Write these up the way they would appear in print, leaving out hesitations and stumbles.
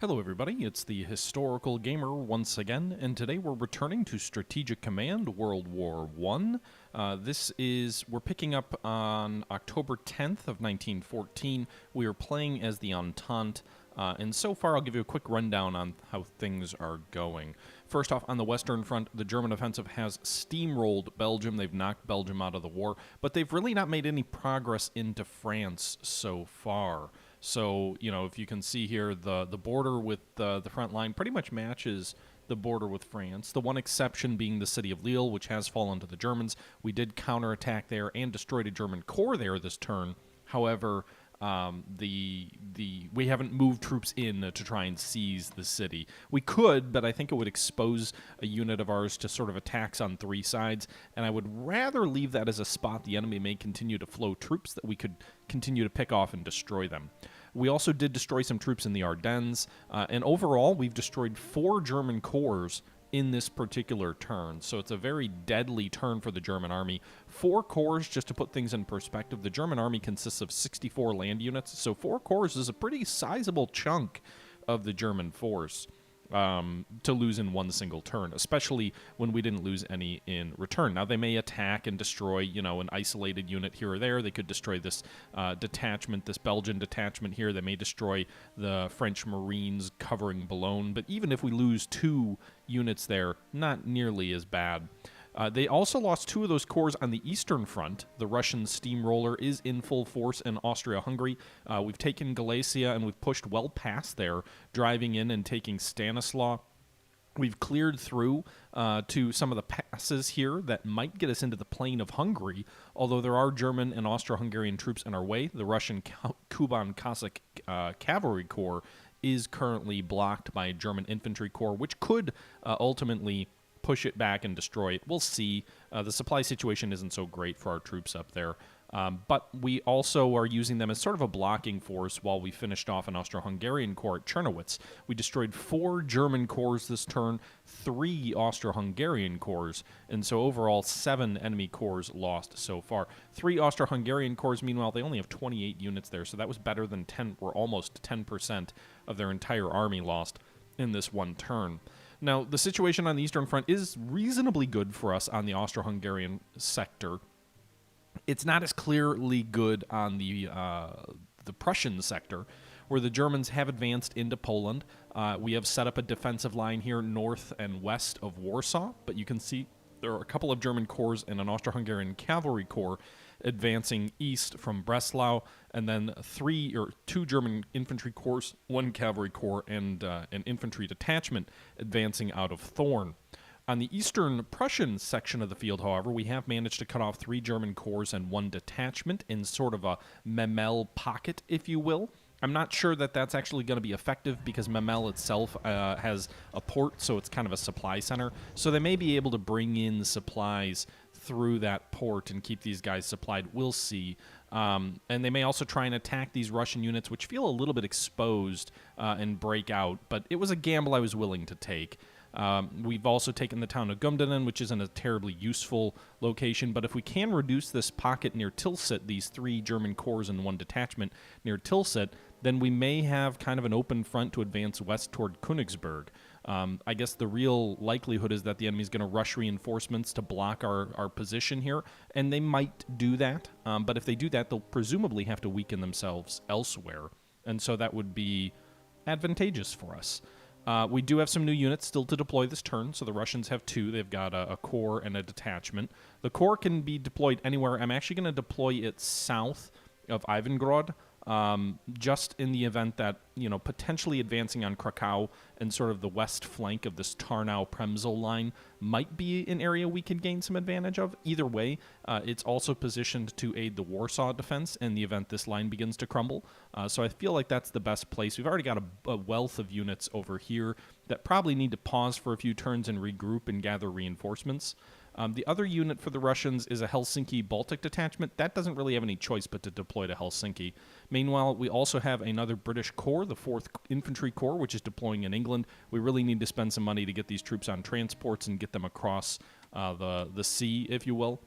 Hello everybody, it's the Historical Gamer once again, and today we're returning to Strategic Command World War I. We're picking up on October 10th of 1914. We are playing as the Entente, and so far I'll give you a quick rundown on how things are going. First off, on the Western Front, the German offensive has steamrolled Belgium. They've knocked Belgium out of the war, but they've really not made any progress into France so far. So, if you can see here, the border with the front line pretty much matches the border with France. The one exception being the city of Lille, which has fallen to the Germans. We did counterattack there and destroyed a German corps there this turn. However, we haven't moved troops in to try and seize the city. We could, but I think it would expose a unit of ours to sort of attacks on three sides, and I would rather leave that as a spot the enemy may continue to flow troops that we could continue to pick off and destroy them. We also did destroy some troops in the Ardennes, and overall we've destroyed 4 German corps in this particular turn. So it's a very deadly turn for the German army. 4 corps, just to put things in perspective, the German army consists of 64 land units, so 4 corps is a pretty sizable chunk of the German force to lose in one single turn, especially when we didn't lose any in return. Now, they may attack and destroy, an isolated unit here or there. They could destroy this detachment, this Belgian detachment here. They may destroy the French Marines covering Boulogne. But even if we lose 2 units there, not nearly as bad. They also lost 2 of those corps on the Eastern Front. The Russian steamroller is in full force in Austria-Hungary. We've taken Galicia, and we've pushed well past there, driving in and taking Stanislaw. We've cleared through to some of the passes here that might get us into the plain of Hungary, although there are German and Austro-Hungarian troops in our way. The Russian Kuban Cossack Cavalry Corps is currently blocked by a German infantry corps, which could ultimately push it back and destroy it. We'll see. The supply situation isn't so great for our troops up there. But we also are using them as sort of a blocking force while we finished off an Austro-Hungarian corps at Czernowitz. We destroyed 4 German corps this turn, 3 Austro-Hungarian corps, and so overall 7 enemy corps lost so far. 3 Austro-Hungarian corps, meanwhile, they only have 28 units there, so that was better than 10, or almost 10% of their entire army lost in this one turn. Now, the situation on the Eastern Front is reasonably good for us on the Austro-Hungarian sector. It's not as clearly good on the Prussian sector, where the Germans have advanced into Poland. We have set up a defensive line here north and west of Warsaw, but you can see there are a couple of German corps and an Austro-Hungarian cavalry corps advancing east from Breslau, and then 2 German infantry corps, 1 cavalry corps, and an infantry detachment advancing out of Thorn. On the eastern Prussian section of the field, however, we have managed to cut off 3 German corps and 1 detachment in sort of a Memel pocket, if you will. I'm not sure that that's actually going to be effective because Memel itself has a port, so it's kind of a supply center. So they may be able to bring in supplies through that port and keep these guys supplied. We'll see. And they may also try and attack these Russian units, which feel a little bit exposed and break out. But it was a gamble I was willing to take. We've also taken the town of Gumbinnen, which isn't a terribly useful location, but if we can reduce this pocket near Tilsit, these 3 German corps and 1 detachment near Tilsit, then we may have kind of an open front to advance west toward Königsberg. I guess the real likelihood is that the enemy's going to rush reinforcements to block our position here, and they might do that, but if they do that, they'll presumably have to weaken themselves elsewhere, and so that would be advantageous for us. We do have some new units still to deploy this turn, so the Russians have 2. They've got a corps and a detachment. The corps can be deployed anywhere. I'm actually going to deploy it south of Ivangrad, just in the event that, potentially advancing on Krakow and sort of the west flank of this Tarnow-Premzel line might be an area we could gain some advantage of. Either way, it's also positioned to aid the Warsaw defense in the event this line begins to crumble. So I feel like that's the best place. We've already got a wealth of units over here that probably need to pause for a few turns and regroup and gather reinforcements. The other unit for the Russians is a Helsinki-Baltic detachment. That doesn't really have any choice but to deploy to Helsinki. Meanwhile, we also have another British corps, the 4th Infantry Corps, which is deploying in England. We really need to spend some money to get these troops on transports and get them across the sea, if you will.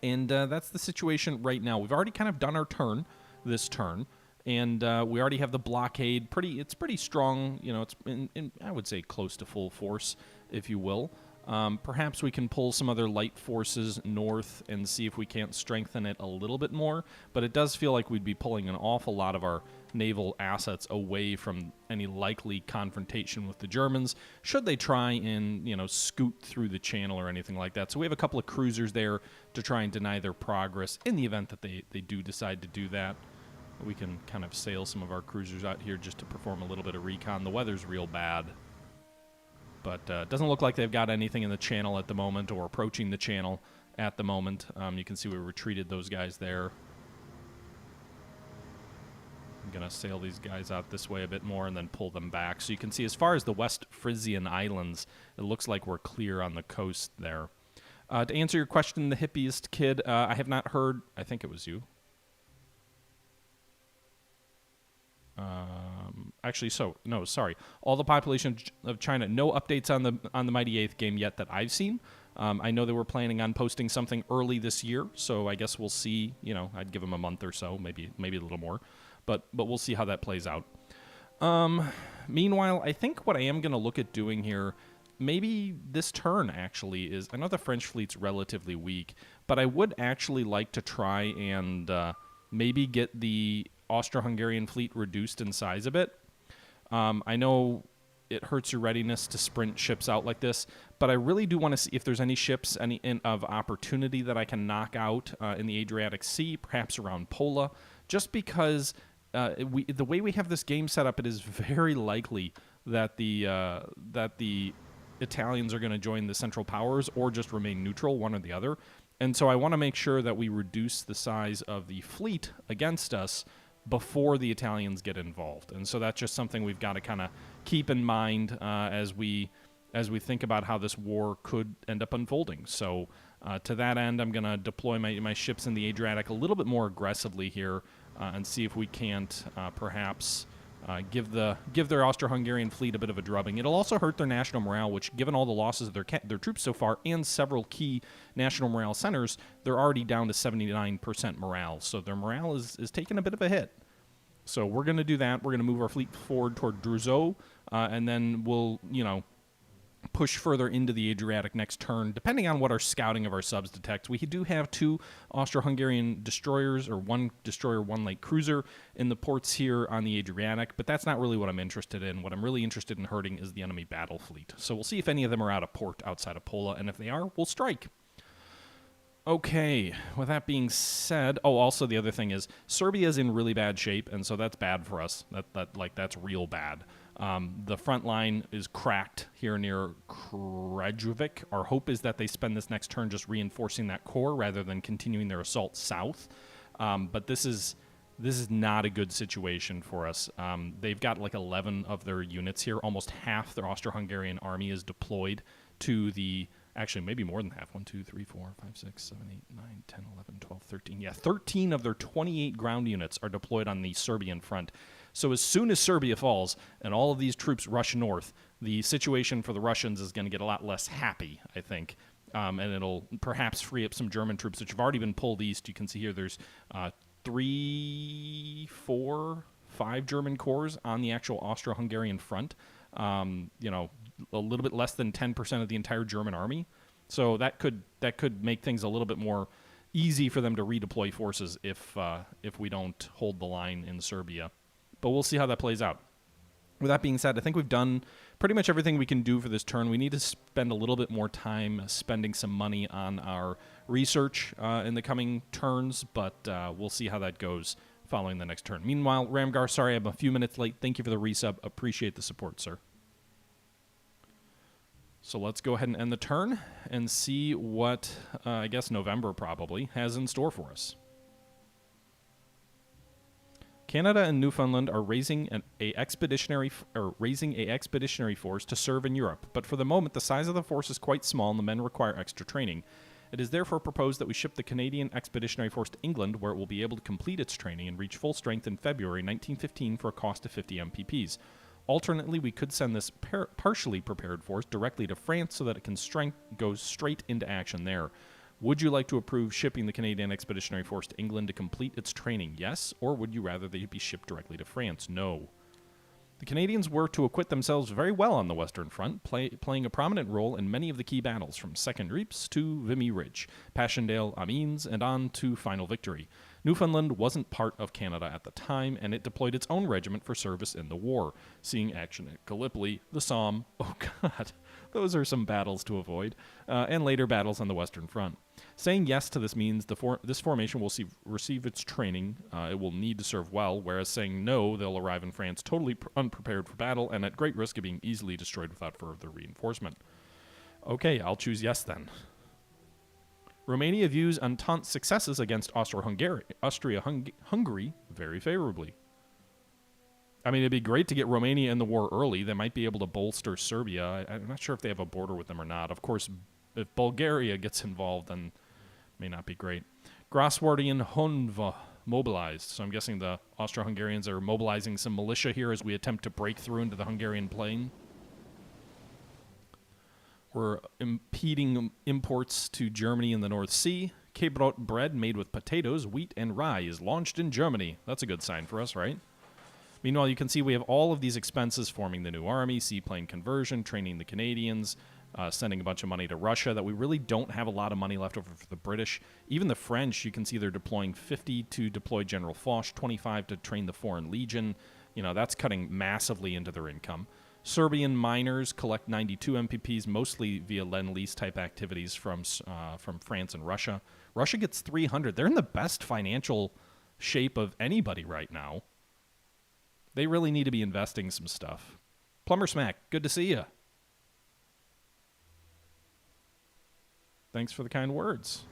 And that's the situation right now. We've already kind of done our turn this turn, And we already have the blockade. It's pretty strong. You know, it's in I would say close to full force, if you will. Perhaps we can pull some other light forces north and see if we can't strengthen it a little bit more. But it does feel like we'd be pulling an awful lot of our naval assets away from any likely confrontation with the Germans, should they try and, you know, scoot through the channel or anything like that. So we have a couple of cruisers there to try and deny their progress in the event that they do decide to do that. We can kind of sail some of our cruisers out here just to perform a little bit of recon. The weather's real bad, but it doesn't look like they've got anything in the channel at the moment or approaching the channel at the moment. You can see we retreated those guys there. I'm going to sail these guys out this way a bit more and then pull them back. So you can see as far as the West Frisian Islands, it looks like we're clear on the coast there. To answer your question, the hippiest kid, I have not heard, I think it was you. Actually, no, sorry. All the population of China, no updates on the Mighty Eighth game yet that I've seen. I know they were planning on posting something early this year, so I guess we'll see. You know, I'd give them a month or so, maybe a little more. But we'll see how that plays out. Meanwhile, I think what I am going to look at doing here, maybe this turn actually, is, I know the French fleet's relatively weak, but I would actually like to try and maybe get the Austro-Hungarian fleet reduced in size a bit. I know it hurts your readiness to sprint ships out like this, but I really do want to see if there's any ships of opportunity that I can knock out in the Adriatic Sea, perhaps around Pola, just because the way we have this game set up, it is very likely that the Italians are going to join the Central Powers or just remain neutral, one or the other. And so I want to make sure that we reduce the size of the fleet against us before the Italians get involved. And so that's just something we've got to kind of keep in mind as we think about how this war could end up unfolding. So to that end, I'm going to deploy my ships in the Adriatic a little bit more aggressively here and see if we can't perhaps give their Austro-Hungarian fleet a bit of a drubbing. It'll also hurt their national morale, which, given all the losses of their troops so far and several key national morale centers, they're already down to 79% morale. So their morale is taking a bit of a hit. So we're going to do that. We're going to move our fleet forward toward Druzhou, and then we'll, you know, push further into the Adriatic next turn, depending on what our scouting of our subs detects. We do have 2 Austro-Hungarian destroyers, or 1 destroyer, 1 light cruiser in the ports here on the Adriatic, but that's not really what I'm interested in. What I'm really interested in hurting is the enemy battle fleet. So we'll see if any of them are out of port outside of Pola, and if they are, we'll strike. Okay, with that being said, also the other thing is Serbia's in really bad shape, and so that's bad for us. That's real bad. The front line is cracked here near Krajovik. Our hope is that they spend this next turn just reinforcing that core rather than continuing their assault south. But this is not a good situation for us. They've got like 11 of their units here. Almost half their Austro-Hungarian army is deployed to the... Actually, maybe more than half. 1, 2, 3, 4, 5, 6, 7, 8, 9, 10, 11, 12, 13. Yeah, 13 of their 28 ground units are deployed on the Serbian front. So as soon as Serbia falls and all of these troops rush north, the situation for the Russians is going to get a lot less happy, I think. And it'll perhaps free up some German troops, which have already been pulled east. You can see here there's 3, 4, 5 German corps on the actual Austro-Hungarian front. You know, a little bit less than 10% of the entire German army. So that could make things a little bit more easy for them to redeploy forces if we don't hold the line in Serbia. But we'll see how that plays out. With that being said, I think we've done pretty much everything we can do for this turn. We need to spend a little bit more time spending some money on our research in the coming turns, but we'll see how that goes following the next turn. Meanwhile, Ramgar, sorry I'm a few minutes late. Thank you for the resub. Appreciate the support, sir. So let's go ahead and end the turn and see what, I guess November probably, has in store for us. Canada and Newfoundland are raising a expeditionary force to serve in Europe, but for the moment the size of the force is quite small and the men require extra training. It is therefore proposed that we ship the Canadian Expeditionary Force to England, where it will be able to complete its training and reach full strength in February 1915 for a cost of 50 MPPs. Alternately, we could send this partially prepared force directly to France so that it can go straight into action there. Would you like to approve shipping the Canadian Expeditionary Force to England to complete its training? Yes. Or would you rather they be shipped directly to France? No. The Canadians were to acquit themselves very well on the Western Front, playing a prominent role in many of the key battles, from Second Reaps to Vimy Ridge, Passchendaele, Amiens, and on to final victory. Newfoundland wasn't part of Canada at the time, and it deployed its own regiment for service in the war, seeing action at Gallipoli, the Somme, oh god, those are some battles to avoid, and later battles on the Western Front. Saying yes to this means this formation will receive its training. It will need to serve well, whereas saying no, they'll arrive in France totally unprepared for battle and at great risk of being easily destroyed without further reinforcement. Okay, I'll choose yes then. Romania views Entente successes against Austria-Hungary very favorably. I mean, it'd be great to get Romania in the war early. They might be able to bolster Serbia. I'm not sure if they have a border with them or not. Of course, if Bulgaria gets involved, then it may not be great. Grosswardian Honva mobilized. So I'm guessing the Austro-Hungarians are mobilizing some militia here as we attempt to break through into the Hungarian plain. We're impeding imports to Germany in the North Sea. Käsebrot bread made with potatoes, wheat, and rye is launched in Germany. That's a good sign for us, right? Meanwhile, you can see we have all of these expenses: forming the new army, seaplane conversion, training the Canadians, sending a bunch of money to Russia, that we really don't have a lot of money left over for the British. Even the French, you can see they're deploying 50 to deploy General Foch, 25 to train the Foreign Legion. You know, that's cutting massively into their income. Serbian miners collect 92 MPPs, mostly via Lend-Lease type activities from France and Russia. Russia gets 300. They're in the best financial shape of anybody right now. They really need to be investing some stuff. Plumber Smack, good to see you. Thanks for the kind words.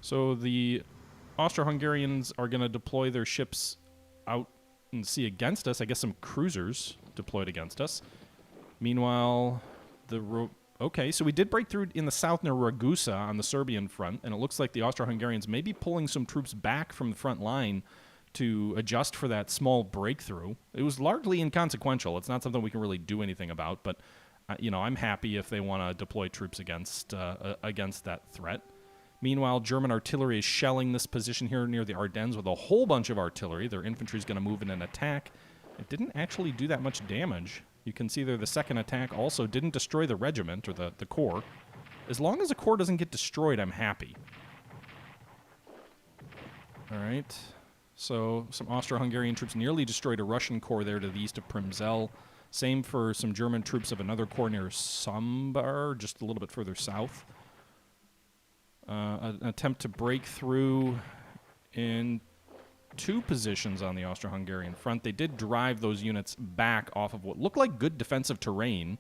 So the Austro-Hungarians are going to deploy their ships out in the sea against us. I guess some cruisers deployed against us. Meanwhile, okay, so we did break through in the south near Ragusa on the Serbian front, and it looks like the Austro-Hungarians may be pulling some troops back from the front line to adjust for that small breakthrough. It was largely inconsequential. It's not something we can really do anything about, but you know, I'm happy if they want to deploy troops against that threat. Meanwhile, German artillery is shelling this position here near the Ardennes with a whole bunch of artillery. Their infantry is going to move in and attack. It didn't actually do that much damage. You can see there the second attack also didn't destroy the regiment or the corps. As long as the corps doesn't get destroyed, I'm happy. All right. So some Austro-Hungarian troops nearly destroyed a Russian corps there to the east of Przemysl. Same for some German troops of another corps near Sambar, just a little bit further south. An attempt to break through in two positions on the Austro-Hungarian front. They did drive those units back off of what looked like good defensive terrain.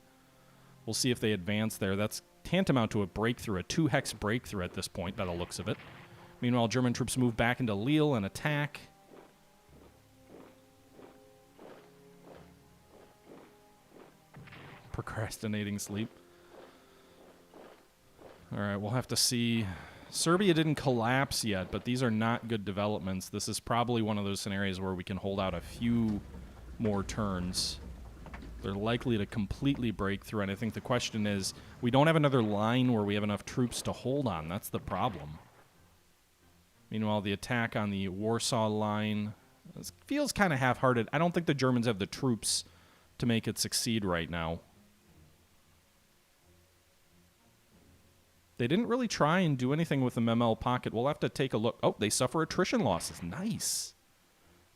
We'll see if they advance there. That's tantamount to a breakthrough, a 2-hex breakthrough at this point by the looks of it. Meanwhile, German troops move back into Lille and attack. Procrastinating sleep. All right, we'll have to see. Serbia didn't collapse yet, but these are not good developments. This is probably one of those scenarios where we can hold out a few more turns. They're likely to completely break through, and I think the question is, we don't have another line where we have enough troops to hold on. That's the problem. Meanwhile, the attack on the Warsaw line feels kind of half-hearted. I don't think the Germans have the troops to make it succeed right now. They didn't really try and do anything with the Memel pocket. We'll have to take a look. Oh, they suffer attrition losses. Nice.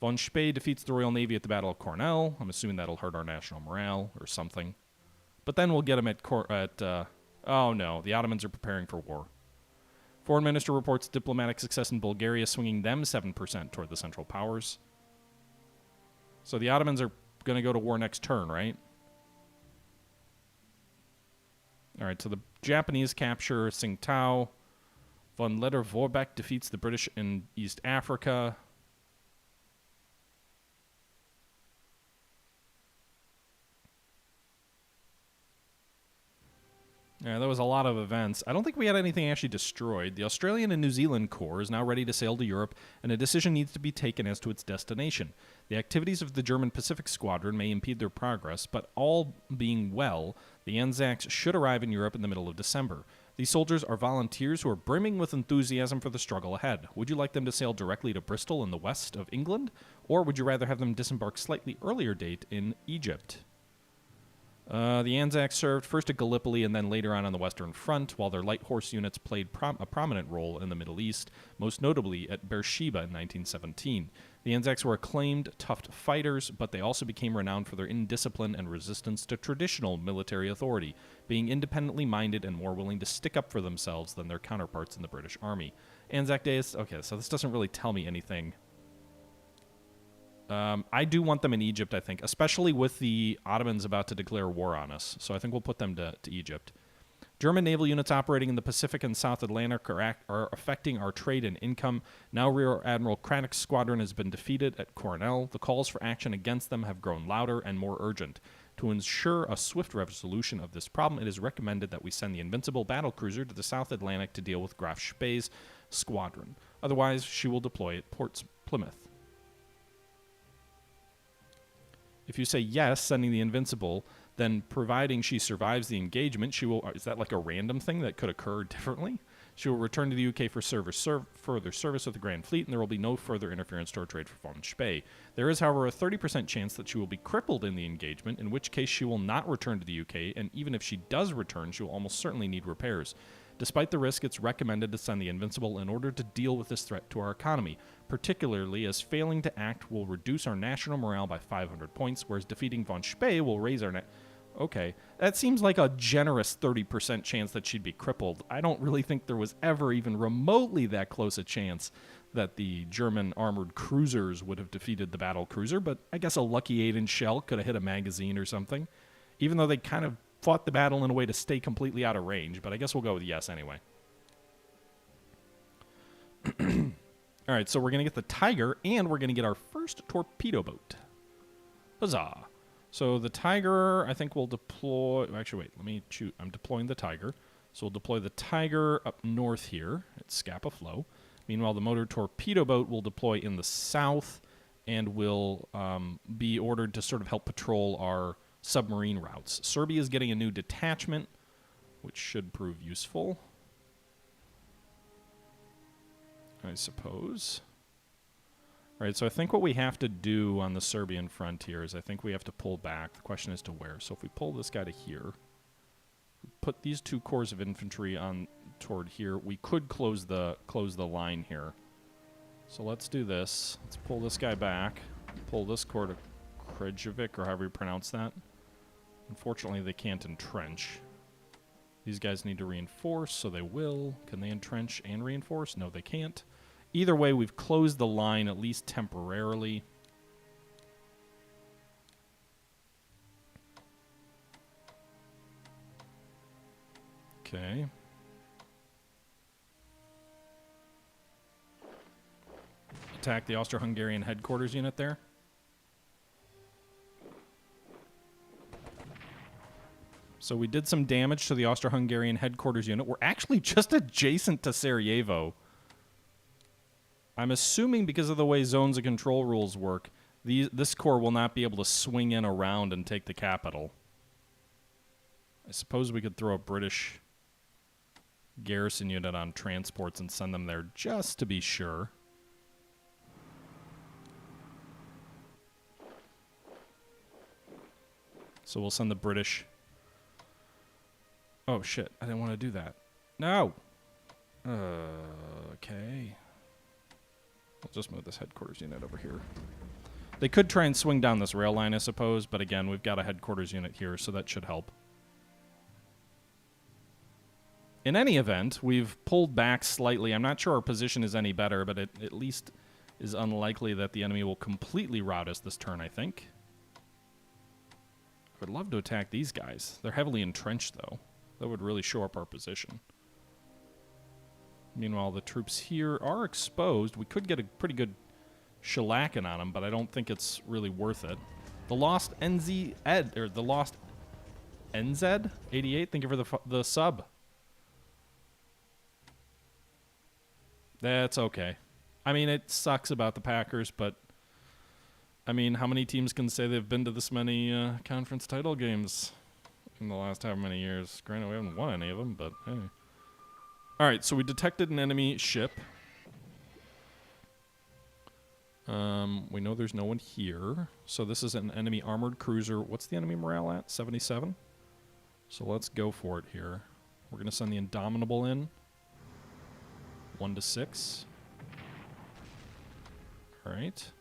Von Spee defeats the Royal Navy at the Battle of Cornell. I'm assuming that'll hurt our national morale or something. But then we'll get them oh no, the Ottomans are preparing for war. Foreign Minister reports diplomatic success in Bulgaria, swinging them 7% toward the Central Powers. So the Ottomans are going to go to war next turn, right? All right, so the Japanese capture Tsingtao. Von Leder-Vorbeck defeats the British in East Africa. Yeah, there was a lot of events. I don't think we had anything actually destroyed. The Australian and New Zealand Corps is now ready to sail to Europe, and a decision needs to be taken as to its destination. The activities of the German Pacific Squadron may impede their progress, but all being well, the Anzacs should arrive in Europe in the middle of December. These soldiers are volunteers who are brimming with enthusiasm for the struggle ahead. Would you like them to sail directly to Bristol in the west of England, or would you rather have them disembark slightly earlier date in Egypt? The Anzacs served first at Gallipoli and then later on the Western Front, while their light horse units played a prominent role in the Middle East, most notably at Beersheba in 1917. The Anzacs were acclaimed, tough fighters, but they also became renowned for their indiscipline and resistance to traditional military authority, being independently minded and more willing to stick up for themselves than their counterparts in the British Army. Anzac Days, okay, so this doesn't really tell me anything. I do want them in Egypt, I think, especially with the Ottomans about to declare war on us. So I think we'll put them to Egypt. German naval units operating in the Pacific and South Atlantic are affecting our trade and income. Now Rear Admiral Craddock's squadron has been defeated at Cornell. The calls for action against them have grown louder and more urgent. To ensure a swift resolution of this problem, it is recommended that we send the Invincible battlecruiser to the South Atlantic to deal with Graf Spee's squadron. Otherwise, she will deploy at Port Plymouth. If you say yes, sending the Invincible, then providing she survives the engagement, she will... Is that like a random thing that could occur differently? She will return to the UK for further service with the Grand Fleet, and there will be no further interference to our trade for von Spee. There is, however, a 30% chance that she will be crippled in the engagement, in which case she will not return to the UK, and even if she does return, she will almost certainly need repairs. Despite the risk, it's recommended to send the Invincible in order to deal with this threat to our economy, particularly as failing to act will reduce our national morale by 500 points, whereas defeating von Spee will raise our... Okay, that seems like a generous 30% chance that she'd be crippled. I don't really think there was ever even remotely that close a chance that the German armored cruisers would have defeated the battle cruiser, but I guess a lucky 8-inch shell could have hit a magazine or something, even though they kind of fought the battle in a way to stay completely out of range, but I guess we'll go with yes anyway. All right, so we're going to get the Tiger, and we're going to get our first torpedo boat. Huzzah! So the Tiger, I think we'll deploy... Actually, wait, let me choose. I'm deploying the Tiger. So we'll deploy the Tiger up north here at Scapa Flow. Meanwhile, the motor torpedo boat will deploy in the south and will be ordered to sort of help patrol our submarine routes. Serbia is getting a new detachment, which should prove useful, I suppose. All right, so I think what we have to do on the Serbian frontier is I think we have to pull back. The question is to where. So if we pull this guy to here, put these two corps of infantry on toward here, we could close the line here. So let's do this. Let's pull this guy back. Pull this corps to Krejevik, or however you pronounce that. Unfortunately, they can't entrench. These guys need to reinforce, so they will. Can they entrench and reinforce? No, they can't. Either way, we've closed the line, at least temporarily. Okay. Attack the Austro-Hungarian headquarters unit there. So we did some damage to the Austro-Hungarian headquarters unit. We're actually just adjacent to Sarajevo. I'm assuming because of the way zones of control rules work, this corps will not be able to swing in around and take the capital. I suppose we could throw a British garrison unit on transports and send them there just to be sure. So we'll send the British... Oh, shit. I didn't want to do that. No! Okay. We'll just move this headquarters unit over here. They could try and swing down this rail line, I suppose, but again, we've got a headquarters unit here, so that should help. In any event, we've pulled back slightly. I'm not sure our position is any better, but it at least is unlikely that the enemy will completely rout us this turn, I think. I would love to attack these guys. They're heavily entrenched, though. That would really show up our position. Meanwhile, the troops here are exposed. We could get a pretty good shellacking on them, but I don't think it's really worth it. The lost NZ Ed, or the lost NZ88, thank you for the sub. That's okay. I mean, it sucks about the Packers, but I mean, how many teams can say they've been to this many conference title games in the last however many years? Granted, we haven't won any of them, but hey. All right, so we detected an enemy ship. We know there's no one here. So this is an enemy armored cruiser. What's the enemy morale at? 77? So let's go for it here. We're going to send the Indomitable in. 1 to 6. All right.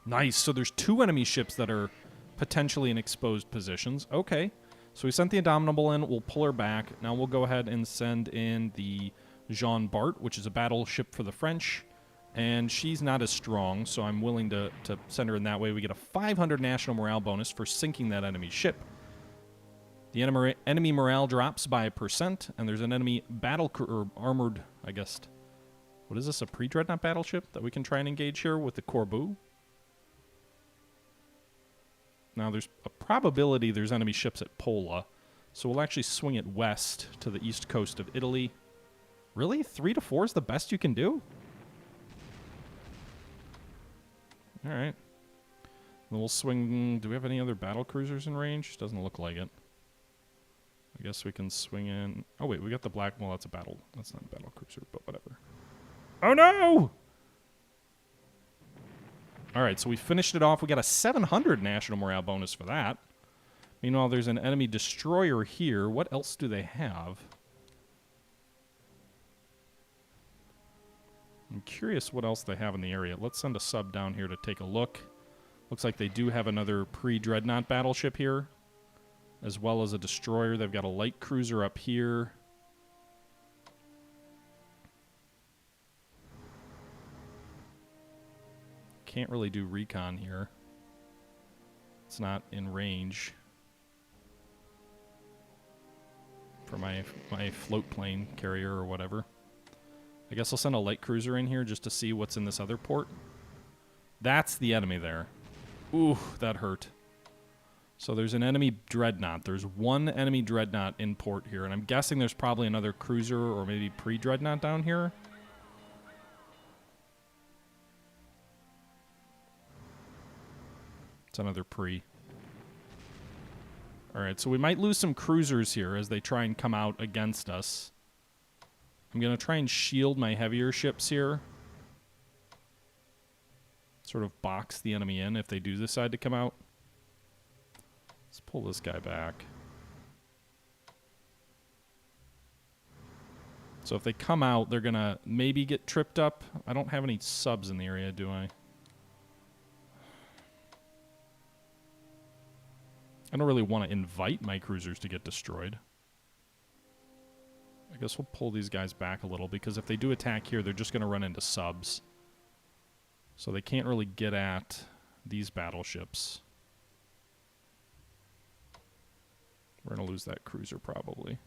Nice. So there's 2 enemy ships that are potentially in exposed positions. Okay. So we sent the Indomitable in. We'll pull her back. Now we'll go ahead and send in the Jean Bart, which is a battleship for the French. And she's not as strong, so I'm willing to send her in that way. We get a 500 national morale bonus for sinking that enemy ship. The enemy morale drops by 1%, and there's an enemy or armored, I guess. What is this, a pre-dreadnought battleship that we can try and engage here with the Corbu? Now, there's a probability there's enemy ships at Pola, so we'll actually swing it west to the east coast of Italy. Really? 3 to 4 is the best you can do? All right. Then we'll swing... Do we have any other battle cruisers in range? Doesn't look like it. I guess we can swing in... Oh, wait. We got the black... Well, that's a battle... That's not a battle cruiser, but whatever. Oh, no! All right, so we finished it off. We got a 700 national morale bonus for that. Meanwhile, there's an enemy destroyer here. What else do they have? I'm curious what else they have in the area. Let's send a sub down here to take a look. Looks like they do have another pre-dreadnought battleship here, as well as a destroyer. They've got a light cruiser up here. Can't really do recon here. It's not in range for my float plane carrier or whatever. I guess I'll send a light cruiser in here just to see what's in this other port. That's the enemy there. Ooh, that hurt. So there's an enemy dreadnought. There's 1 enemy dreadnought in port here, and I'm guessing there's probably another cruiser or maybe pre-dreadnought down here. It's another pre. All right, so we might lose some cruisers here as they try and come out against us. I'm going to try and shield my heavier ships here. Sort of box the enemy in if they do decide to come out. Let's pull this guy back. So if they come out, they're going to maybe get tripped up. I don't have any subs in the area, do I? I don't really want to invite my cruisers to get destroyed. I guess we'll pull these guys back a little, because if they do attack here, they're just going to run into subs. So they can't really get at these battleships. We're going to lose that cruiser probably.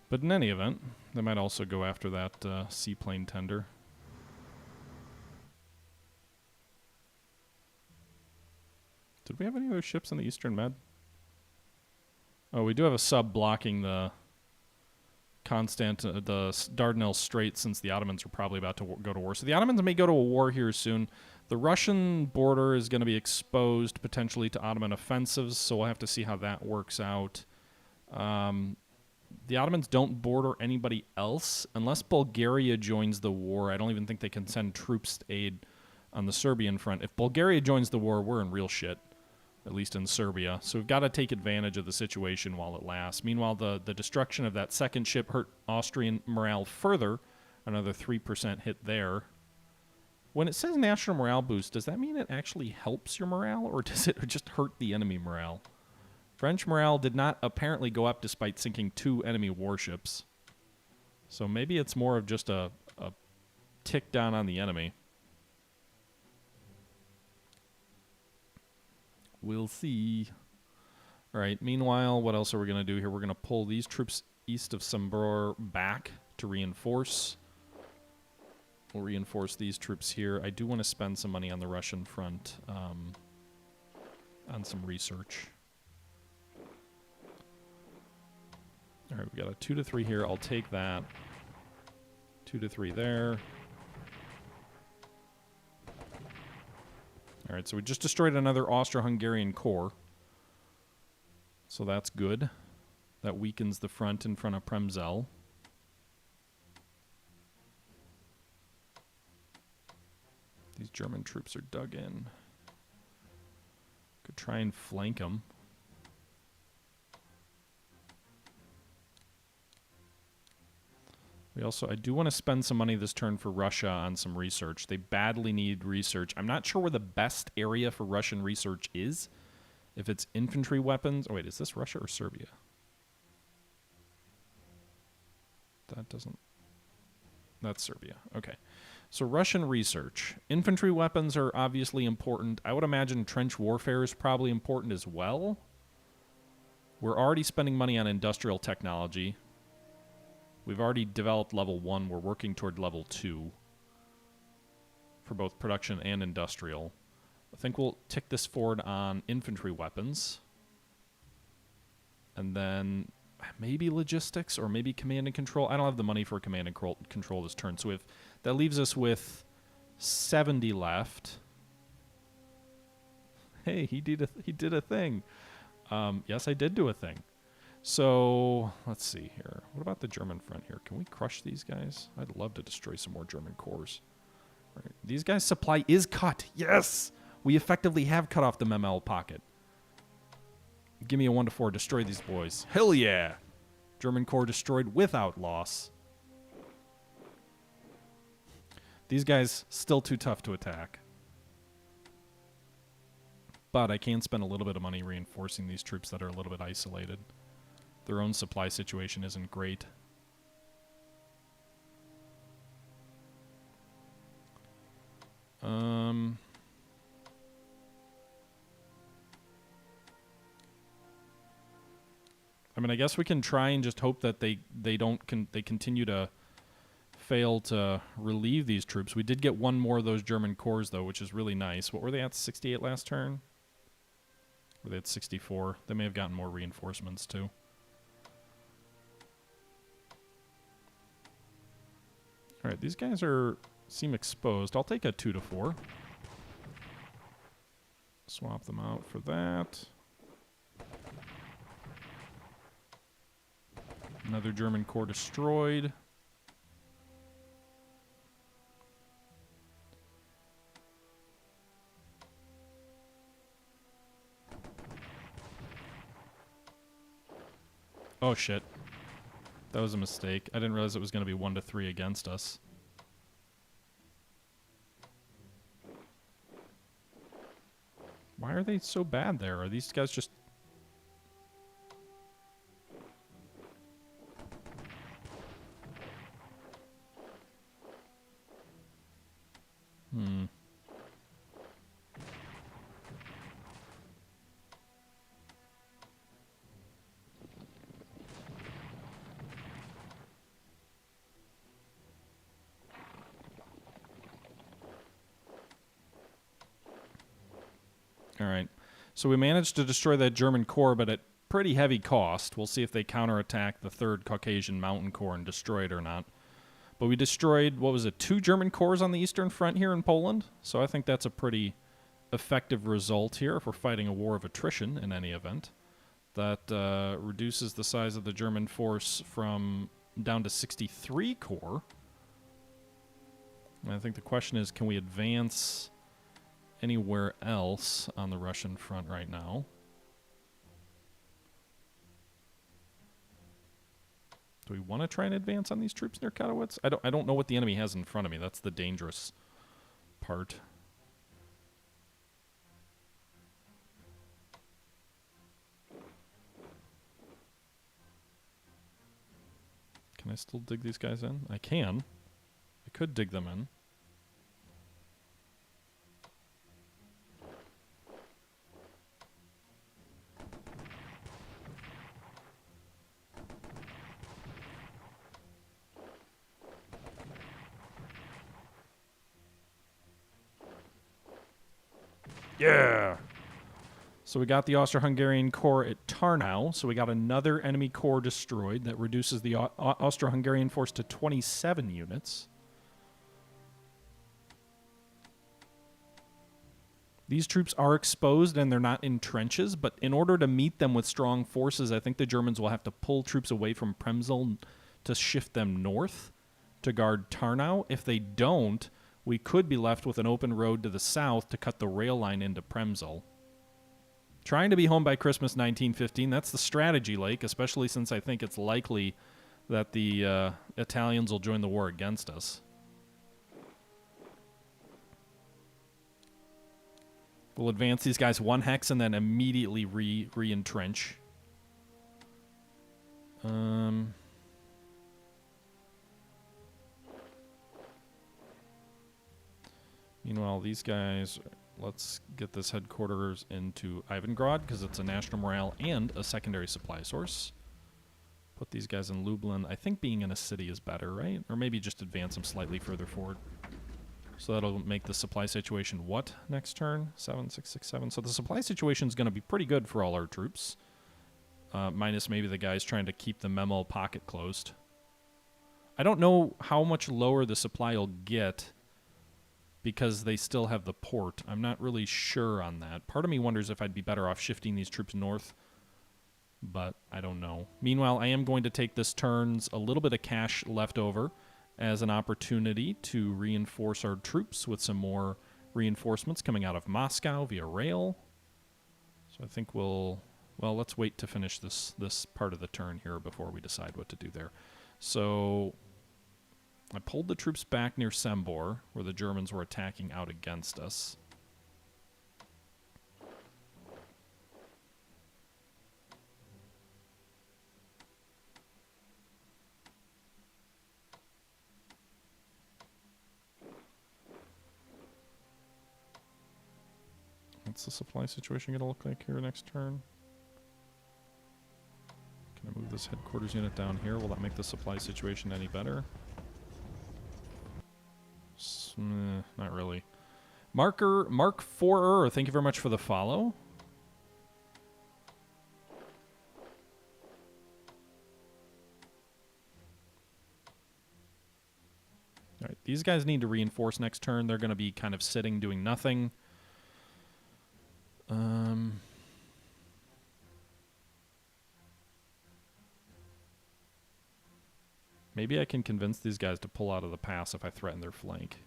But in any event, they might also go after that seaplane tender. Did we have any other ships in the Eastern Med? Oh, we do have a sub blocking the the Dardanelles Strait, since the Ottomans are probably about to go to war. So the Ottomans may go to a war here soon. The Russian border is going to be exposed potentially to Ottoman offensives, so we'll have to see how that works out. The Ottomans don't border anybody else. Unless Bulgaria joins the war, I don't even think they can send troops to aid on the Serbian front. If Bulgaria joins the war, we're in real shit, at least in Serbia. So we've got to take advantage of the situation while it lasts. Meanwhile, the destruction of that second ship hurt Austrian morale further. Another 3% hit there. When it says national morale boost, does that mean it actually helps your morale, or does it just hurt the enemy morale? French morale did not apparently go up despite sinking 2 enemy warships. So maybe it's more of just a tick down on the enemy. We'll see. All right, meanwhile, what else are we going to do here? We're going to pull these troops east of Sombor back to reinforce. We'll reinforce these troops here. I do want to spend some money on the Russian front on some research. All right, we got a 2 to 3 here. I'll take that. 2 to 3 there. All right, so we just destroyed another Austro-Hungarian corps. So that's good. That weakens the front in front of Przemysl. These German troops are dug in. Could try and flank them. We also, I do want to spend some money this turn for Russia on some research. They badly need research. I'm not sure where the best area for Russian research is. If it's infantry weapons. Oh, wait, is this Russia or Serbia? That doesn't... That's Serbia. Okay. So Russian research. Infantry weapons are obviously important. I would imagine trench warfare is probably important as well. We're already spending money on industrial technology. We've already developed level 1. We're working toward level 2 for both production and industrial. I think we'll tick this forward on infantry weapons. And then maybe logistics or maybe command and control. I don't have the money for command and control this turn. So if that leaves us with 70 left. Hey, he did a thing. Yes, I did do a thing. So let's see here. What about the German front here? Can we crush these guys? I'd love to destroy some more German corps. All right. These guys' supply is cut. Yes! We effectively have cut off the Memel pocket. Give me a 1 to 4. Destroy these boys. Hell yeah! German corps destroyed without loss. These guys still too tough to attack. But I can spend a little bit of money reinforcing these troops that are a little bit isolated. Their own supply situation isn't great. I mean, I guess we can try and just hope that they continue to fail to relieve these troops. We did get one more of those German corps, though, which is really nice. What were they at, 68 last turn? Were they at 64? They may have gotten more reinforcements, too. All right, these guys seem exposed. I'll take a 2 to 4. Swap them out for that. Another German corps destroyed. Oh shit. That was a mistake. I didn't realize it was going to be 1 to 3 against us. Why are they so bad there? Are these guys just... All right. So we managed to destroy that German corps, but at pretty heavy cost. We'll see if they counterattack the 3rd Caucasian Mountain Corps and destroy it or not. But we destroyed, what was it, 2 German corps on the Eastern Front here in Poland? So I think that's a pretty effective result here if we're fighting a war of attrition in any event. That reduces the size of the German force from down to 63 corps. And I think the question is, can we advance anywhere else on the Russian front right now? Do we want to try and advance on these troops near Katowice? I don't know what the enemy has in front of me. That's the dangerous part. Can I still dig these guys in? I can. I could dig them in. Yeah! So we got the Austro-Hungarian corps at Tarnow. So we got another enemy corps destroyed. That reduces the Austro-Hungarian force to 27 units. These troops are exposed and they're not in trenches, but in order to meet them with strong forces, I think the Germans will have to pull troops away from Premzel to shift them north to guard Tarnow. If they don't, we could be left with an open road to the south to cut the rail line into Premzel. Trying to be home by Christmas 1915, that's the strategy, Lake, especially since I think it's likely that the Italians will join the war against us. We'll advance these guys 1 hex and then immediately re-entrench. Meanwhile, these guys... Let's get this headquarters into Ivangrad because it's a national morale and a secondary supply source. Put these guys in Lublin. I think being in a city is better, right? Or maybe just advance them slightly further forward. So that'll make the supply situation what next turn? 7, 6, 6, 7. So the supply situation is going to be pretty good for all our troops. Minus maybe the guys trying to keep the memo pocket closed. I don't know how much lower the supply will get because they still have the port. I'm not really sure on that. Part of me wonders if I'd be better off shifting these troops north, but I don't know. Meanwhile, I am going to take this turn's a little bit of cash left over as an opportunity to reinforce our troops with some more reinforcements coming out of Moscow via rail. So I think we'll... Well, let's wait to finish this part of the turn here before we decide what to do there. So... I pulled the troops back near Sembor, where the Germans were attacking out against us. What's the supply situation going to look like here next turn? Can I move this headquarters unit down here? Will that make the supply situation any better? Not really. Mark 4er, thank you very much for the follow. All right, these guys need to reinforce next turn. They're going to be kind of sitting, doing nothing. Maybe I can convince these guys to pull out of the pass if I threaten their flank.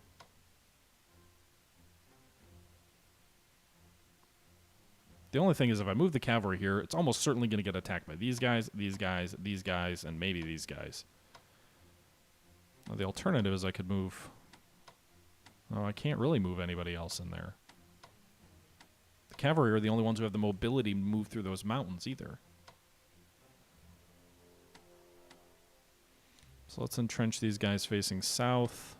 The only thing is if I move the cavalry here, it's almost certainly going to get attacked by these guys, these guys, these guys, and maybe these guys. Well, the alternative is I could move... Oh, I can't really move anybody else in there. The cavalry are the only ones who have the mobility to move through those mountains either. So let's entrench these guys facing south.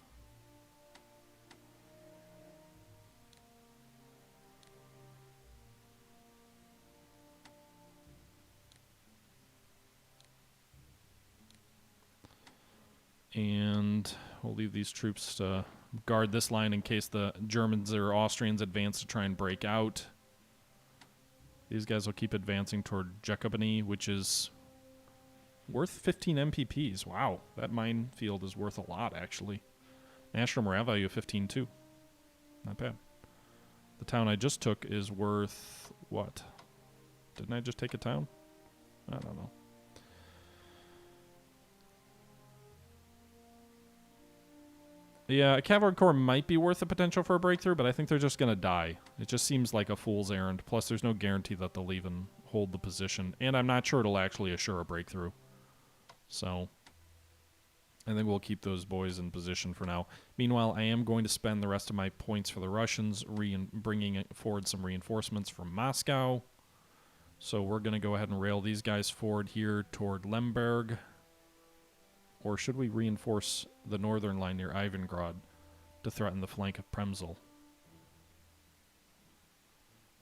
And we'll leave these troops to guard this line in case the Germans or Austrians advance to try and break out. These guys will keep advancing toward Jacobiny, which is worth 15 MPPs. Wow, that minefield is worth a lot, actually. National morale value of 15, too. Not bad. The town I just took is worth what? Didn't I just take a town? I don't know. Yeah, a cavalry corps might be worth the potential for a breakthrough, but I think they're just going to die. It just seems like a fool's errand. Plus, there's no guarantee that they'll even hold the position. And I'm not sure it'll actually assure a breakthrough. So, I think we'll keep those boys in position for now. Meanwhile, I am going to spend the rest of my points for the Russians bringing forward some reinforcements from Moscow. So we're going to go ahead and rail these guys forward here toward Lemberg. Or should we reinforce the northern line near Ivangrad to threaten the flank of Premzel?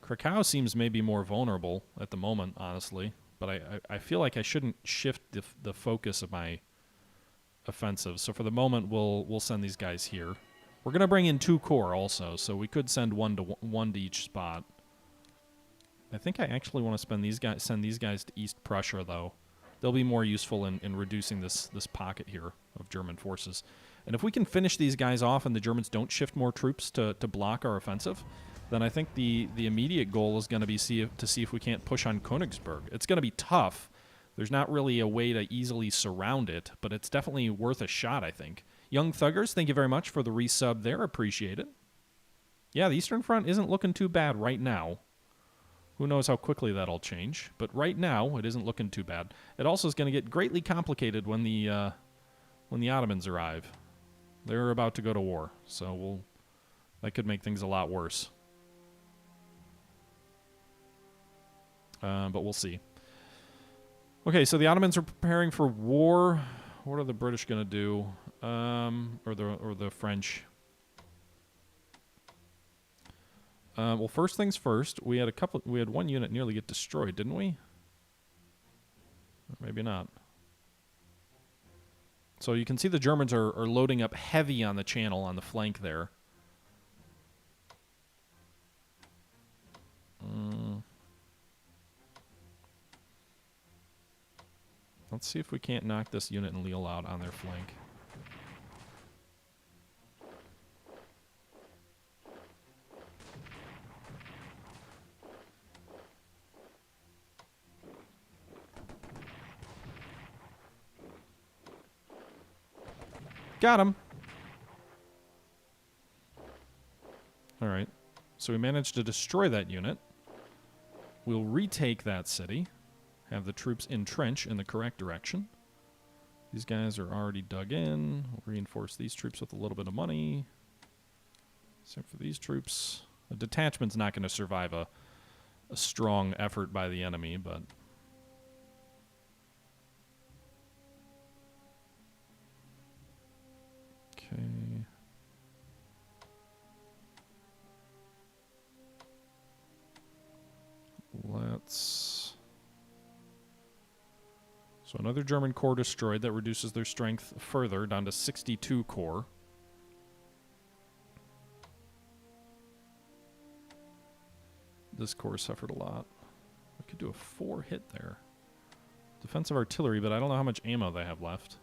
Krakow seems maybe more vulnerable at the moment, honestly. But I feel like I shouldn't shift the focus of my offensive. So for the moment, we'll send these guys here. We're going to bring in 2 corps also, so we could send one to each spot. I think I actually want to send these guys to East Prussia, though. They'll be more useful in reducing this pocket here of German forces. And if we can finish these guys off and the Germans don't shift more troops to block our offensive, then I think the immediate goal is going to be to see if we can't push on Königsberg. It's going to be tough. There's not really a way to easily surround it, but it's definitely worth a shot, I think. Young Thuggers, thank you very much for the resub there. Appreciate it. Yeah, the Eastern Front isn't looking too bad right now. Who knows how quickly that'll change, but right now it isn't looking too bad. It also is going to get greatly complicated when the Ottomans arrive. They're about to go to war, so that could make things a lot worse. But we'll see. Okay, so the Ottomans are preparing for war. What are the British going to do? Or the French? Well, first things first. We had one unit nearly get destroyed, didn't we? Or maybe not. So you can see the Germans are loading up heavy on the channel on the flank there. Let's see if we can't knock this unit in Lille out on their flank. Got him. All right. So we managed to destroy that unit. We'll retake that city. Have the troops entrench in the correct direction. These guys are already dug in. We'll reinforce these troops with a little bit of money. Same for these troops. A detachment's not going to survive a strong effort by the enemy, but... Okay. Let's... So another German corps destroyed. That reduces their strength further, down to 62 corps. This corps suffered a lot. We could do a 4 hit there. Defensive artillery, but I don't know how much ammo they have left.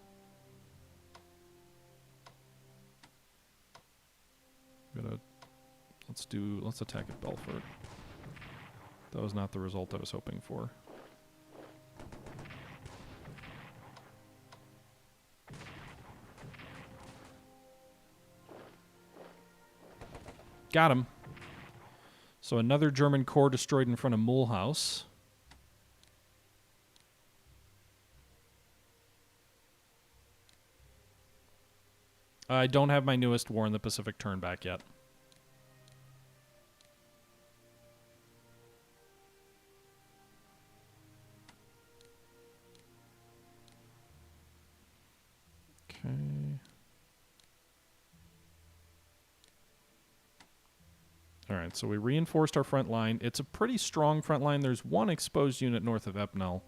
Let's attack at Belfort. That was not the result I was hoping for. Got him. So another German corps destroyed in front of Mulhouse. I don't have my newest War in the Pacific turn back yet. Okay. Alright, so we reinforced our front line. It's a pretty strong front line. There's one exposed unit north of Epnel.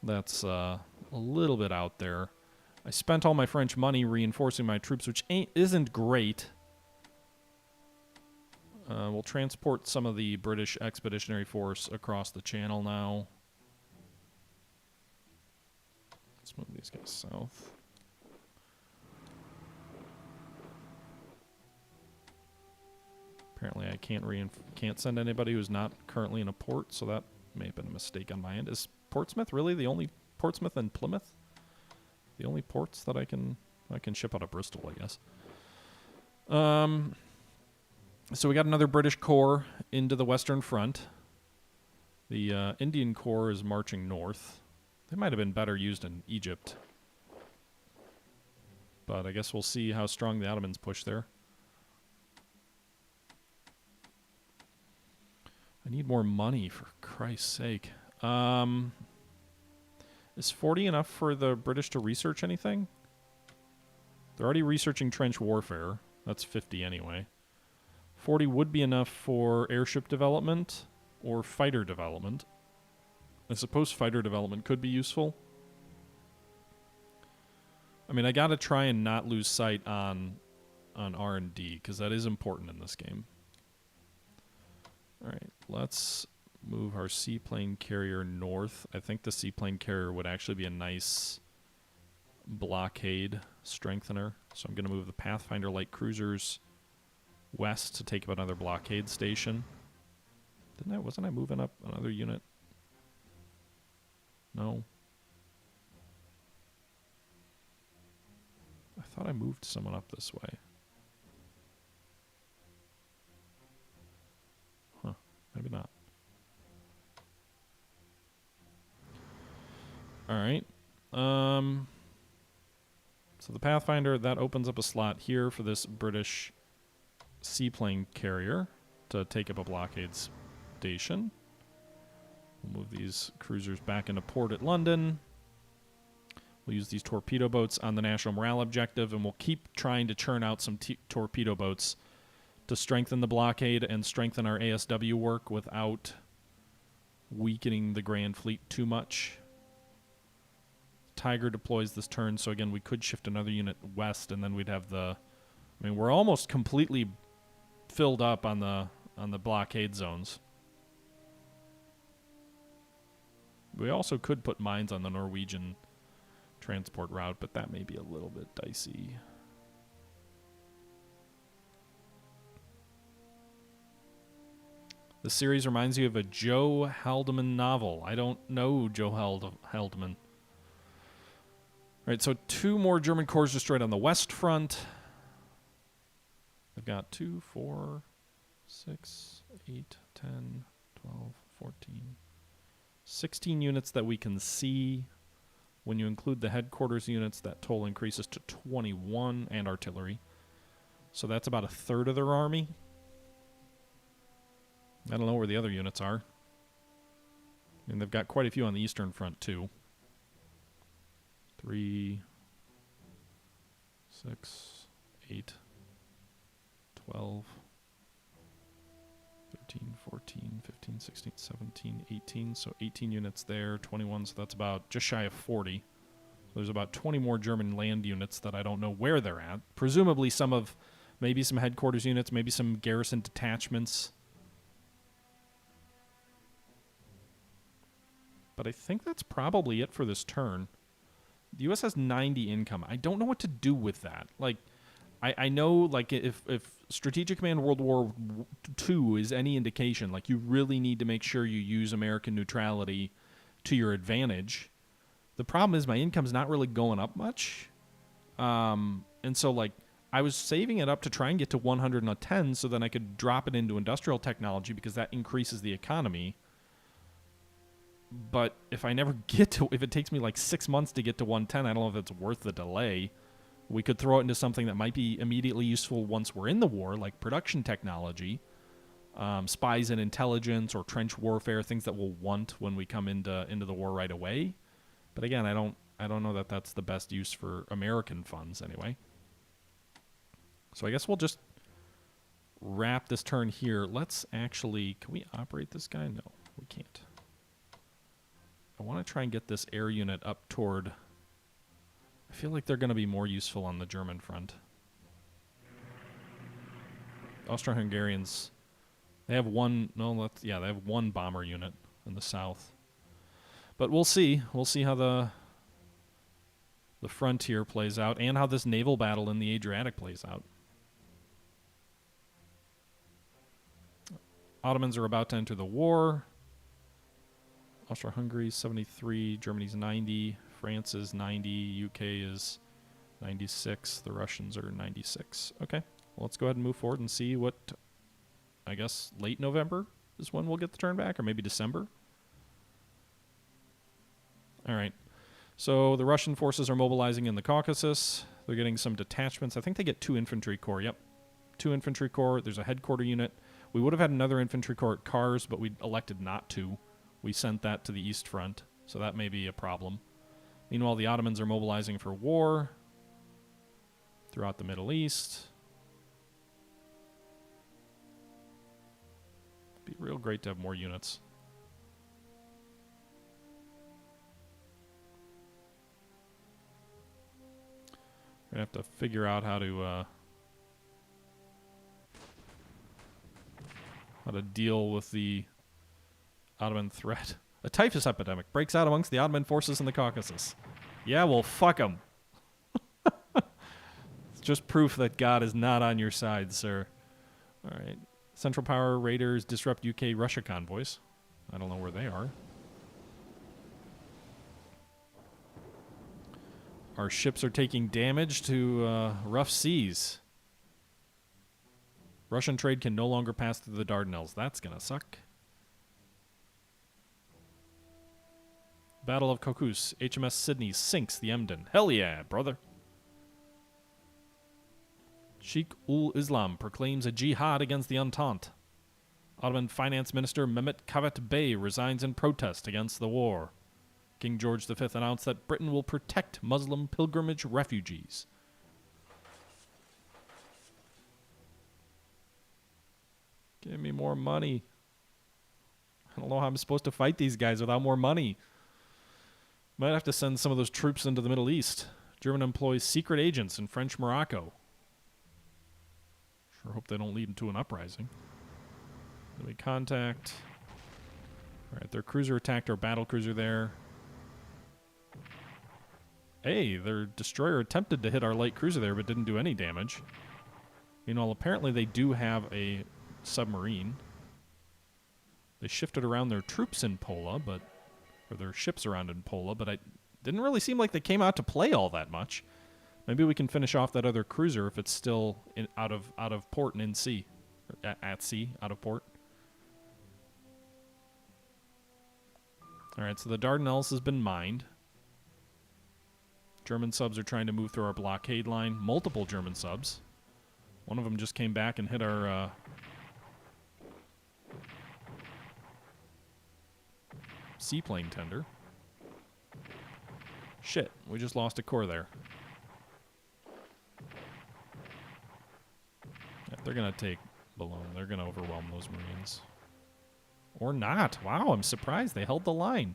That's a little bit out there. I spent all my French money reinforcing my troops, which isn't great. We'll transport some of the British Expeditionary Force across the channel now. Let's move these guys south. Apparently I can't send anybody who's not currently in a port, so that may have been a mistake on my end. Is Portsmouth really the only... Portsmouth and Plymouth? The only ports that I can ship out of Bristol, I guess. So we got another British corps into the Western Front. The Indian Corps is marching north. They might have been better used in Egypt. But I guess we'll see how strong the Ottomans push there. I need more money, for Christ's sake. Is 40 enough for the British to research anything? They're already researching trench warfare. That's 50 anyway. 40 would be enough for airship development or fighter development. I suppose fighter development could be useful. I mean, I gotta try and not lose sight on on R&D, because that is important in this game. All right, let's move our seaplane carrier north. I think the seaplane carrier would actually be a nice blockade strengthener. So I'm going to move the Pathfinder light cruisers west to take up another blockade station. Wasn't I moving up another unit? No. I thought I moved someone up this way. Huh. Maybe not. Alright. So the Pathfinder, that opens up a slot here for this British seaplane carrier to take up a blockade station. We'll move these cruisers back into port at London. We'll use these torpedo boats on the national morale objective, and we'll keep trying to churn out some torpedo boats to strengthen the blockade and strengthen our ASW work without weakening the Grand Fleet too much. Tiger deploys this turn, so again, we could shift another unit west, and then we'd have the... I mean, we're almost completely filled up on the blockade zones. We also could put mines on the Norwegian transport route, but that may be a little bit dicey. The series reminds you of a Joe Haldeman novel. I don't know Joe Haldeman. All right, so 2 more German corps destroyed on the west front. I've got 2, 4, 6, 8, 10, 12, 14, 16 units that we can see. When you include the headquarters units, that total increases to 21, and artillery. So that's about a third of their army. I don't know where the other units are. And they've got quite a few on the eastern front, too. 3, 6, 8, 12, 13, 14, 15, 16, 17, 18. So 18 units there, 21, so that's about just shy of 40. So there's about 20 more German land units that I don't know where they're at. Presumably maybe some headquarters units, maybe some garrison detachments. But I think that's probably it for this turn. The U.S. has 90 income. I don't know what to do with that. Like, I know, like, if Strategic Command World War II is any indication, like, you really need to make sure you use American neutrality to your advantage. The problem is my income's not really going up much. And so, like, I was saving it up to try and get to 110 so then I could drop it into industrial technology because that increases the economy. But if it takes me like 6 months to get to 110, I don't know if it's worth the delay. We could throw it into something that might be immediately useful once we're in the war, like production technology, spies and intelligence, or trench warfare, things that we'll want when we come into the war right away. But again, I don't know that that's the best use for American funds anyway. So I guess we'll just wrap this turn here. Let's actually, can we operate this guy? No, we can't. I want to try and get this air unit up toward... I feel like they're going to be more useful on the German front. Austro-Hungarians, they have one... they have one bomber unit in the south. But we'll see. We'll see how the frontier plays out and how this naval battle in the Adriatic plays out. Ottomans are about to enter the war. Austro-Hungary 73, Germany's 90, France is 90, UK is 96, the Russians are 96. Okay, well, let's go ahead and move forward and see what, I guess, late November is when we'll get the turn back, or maybe December. All right, so the Russian forces are mobilizing in the Caucasus. They're getting some detachments. I think they get 2 infantry corps. Yep, 2 infantry corps. There's a headquarter unit. We would have had another infantry corps at Kars, but we elected not to. We sent that to the East Front, so that may be a problem. Meanwhile, the Ottomans are mobilizing for war throughout the Middle East. It'd be real great to have more units. We're going to have to figure out how to to deal with the Ottoman threat. A typhus epidemic breaks out amongst the Ottoman forces in the Caucasus. Yeah, well, fuck them. It's just proof that God is not on your side, sir. All right. Central Power raiders disrupt UK-Russia convoys. I don't know where they are. Our ships are taking damage to rough seas. Russian trade can no longer pass through the Dardanelles. That's gonna suck. Battle of Kokus. HMS Sydney sinks the Emden. Hell yeah, brother. Sheikh ul Islam proclaims a jihad against the Entente. Ottoman Finance Minister Mehmet Kaveh Bey resigns in protest against the war. King George V announced that Britain will protect Muslim pilgrimage refugees. Give me more money. I don't know how I'm supposed to fight these guys without more money. Might have to send some of those troops into the Middle East. German employs secret agents in French Morocco. Sure hope they don't lead into an uprising. Enemy contact. Alright, their cruiser attacked our battle cruiser there. Hey, their destroyer attempted to hit our light cruiser there, but didn't do any damage. Meanwhile, apparently they do have a submarine. They shifted around their troops in Pola, but... or their ships around in Pola, but it didn't really seem like they came out to play all that much. Maybe we can finish off that other cruiser if it's still out of port and in sea. Or at sea, out of port. Alright, so the Dardanelles has been mined. German subs are trying to move through our blockade line. Multiple German subs. One of them just came back and hit our... seaplane tender. Shit, we just lost a core there. Yeah, they're gonna take Boulogne. They're gonna overwhelm those Marines. Or not. Wow, I'm surprised they held the line.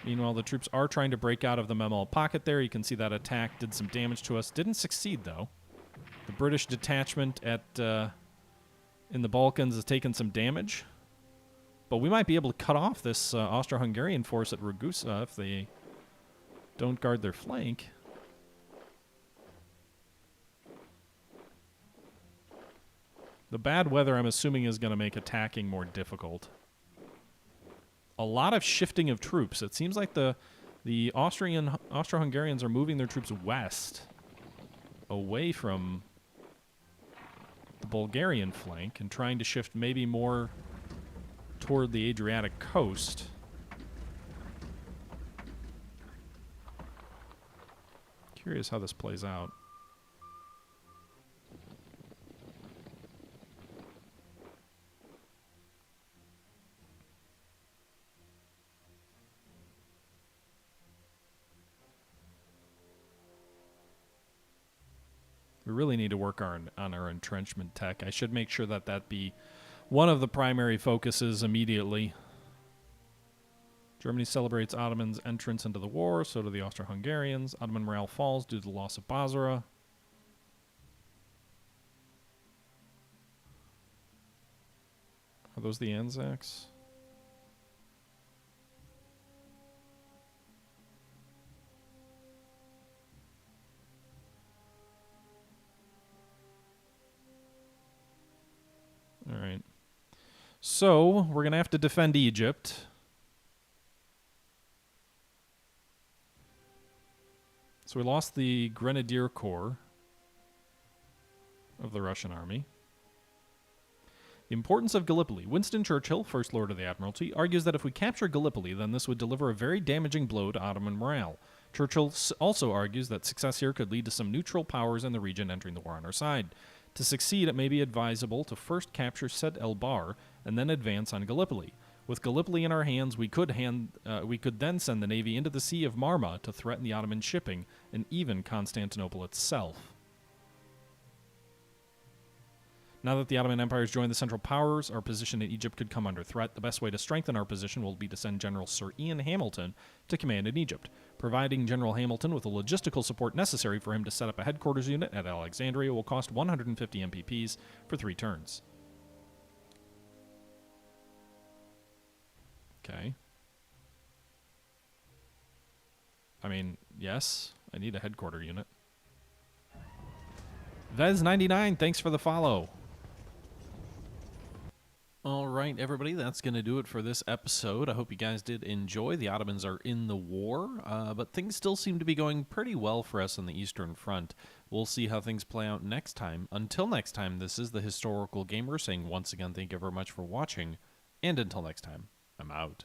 Meanwhile, the troops are trying to break out of the Memel pocket there. You can see that attack did some damage to us. Didn't succeed, though. The British detachment at in the Balkans has taken some damage. But we might be able to cut off this Austro-Hungarian force at Ragusa if they don't guard their flank. The bad weather, I'm assuming, is going to make attacking more difficult. A lot of shifting of troops. It seems like the Austro-Hungarians are moving their troops west, away from the Bulgarian flank, and trying to shift maybe more toward the Adriatic coast. Curious how this plays out. We really need to work on our entrenchment tech. I should make sure that that be one of the primary focuses immediately. Germany celebrates Ottoman's entrance into the war, so do the Austro-Hungarians. Ottoman morale falls due to the loss of Basra. Are those the Anzacs? All right. So, we're going to have to defend Egypt. So we lost the Grenadier Corps of the Russian army. The importance of Gallipoli. Winston Churchill, First Lord of the Admiralty, argues that if we capture Gallipoli, then this would deliver a very damaging blow to Ottoman morale. Churchill also argues that success here could lead to some neutral powers in the region entering the war on our side. To succeed, it may be advisable to first capture Sed el Bahr and then advance on Gallipoli. With Gallipoli in our hands, we could then send the navy into the Sea of Marmara to threaten the Ottoman shipping and even Constantinople itself. Now that the Ottoman Empire has joined the Central Powers, our position in Egypt could come under threat. The best way to strengthen our position will be to send General Sir Ian Hamilton to command in Egypt. Providing General Hamilton with the logistical support necessary for him to set up a headquarters unit at Alexandria will cost 150 MPPs for 3 turns. Okay. I mean, yes, I need a headquarter unit. Vez99, thanks for the follow. All right, everybody, that's going to do it for this episode. I hope you guys did enjoy. The Ottomans are in the war, but things still seem to be going pretty well for us on the Eastern Front. We'll see how things play out next time. Until next time, this is the Historical Gamer saying once again, thank you very much for watching, and until next time, I'm out.